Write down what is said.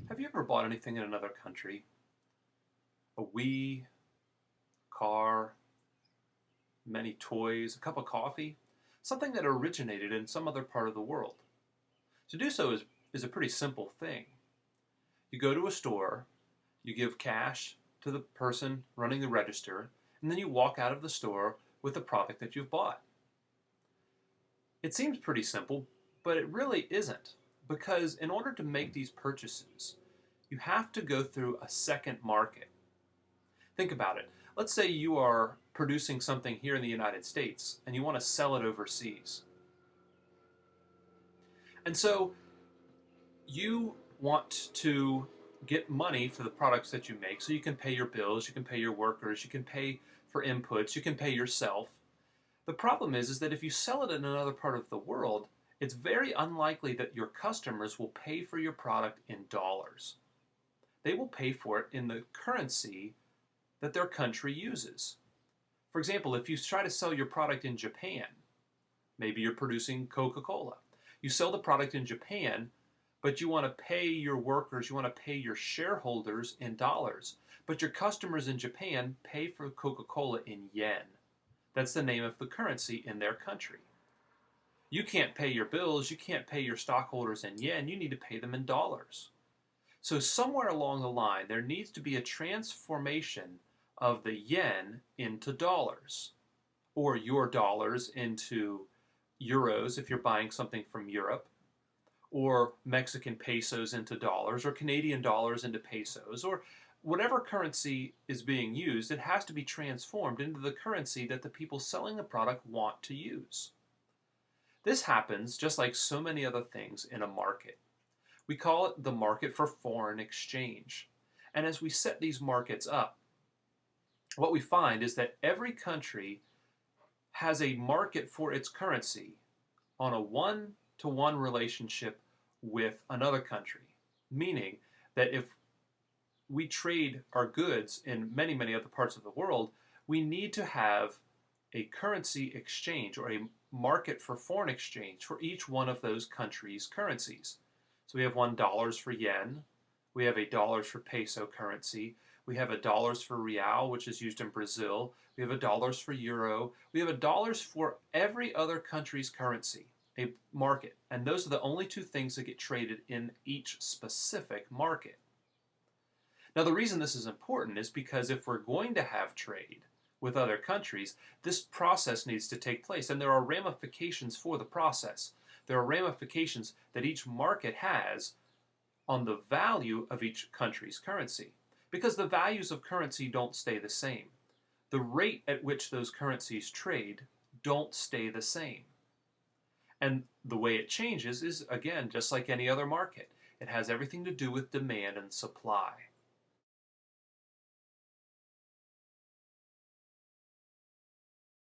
Have you ever bought anything in another country? A Wii, car, many toys, a cup of coffee? Something that originated in some other part of the world. To do so is a pretty simple thing. You go to a store, you give cash to the person running the register, and then you walk out of the store with the product that you've bought. It seems pretty simple, but it really isn't, because in order to make these purchases, you have to go through a second market. Think about it. Let's say you are producing something here in the United States and you want to sell it overseas. And so you want to get money for the products that you make so you can pay your bills, you can pay your workers, you can pay for inputs, you can pay yourself. The problem is that if you sell it in another part of the world, it's very unlikely that your customers will pay for your product in dollars. They will pay for it in the currency that their country uses. For example, if you try to sell your product in Japan, maybe you're producing Coca-Cola. You sell the product in Japan, but you want to pay your workers, you want to pay your shareholders in dollars. But your customers in Japan pay for Coca-Cola in yen. That's the name of the currency in their country. You can't pay your bills, you can't pay your stockholders in yen, you need to pay them in dollars. So somewhere along the line, there needs to be a transformation of the yen into dollars, or your dollars into euros if you're buying something from Europe, or Mexican pesos into dollars, or Canadian dollars into pesos, or whatever currency is being used. It has to be transformed into the currency that the people selling the product want to use. This happens just like so many other things in a market. We call it the market for foreign exchange. And as we set these markets up, what we find is that every country has a market for its currency on a one-to-one relationship with another country. Meaning that if we trade our goods in many, many other parts of the world, we need to have a currency exchange or a market for foreign exchange for each one of those countries' currencies. So we have $1 for yen, we have $1 for peso currency, we have $1 for real, which is used in Brazil, we have $1 for euro, we have $1 for every other country's currency, a market. And those are the only two things that get traded in each specific market. Now the reason this is important is because if we're going to have trade with other countries, this process needs to take place, and there are ramifications for the process. There are ramifications that each market has on the value of each country's currency, because the values of currency don't stay the same. The rate at which those currencies trade don't stay the same. And the way it changes is, again, just like any other market. It has everything to do with demand and supply.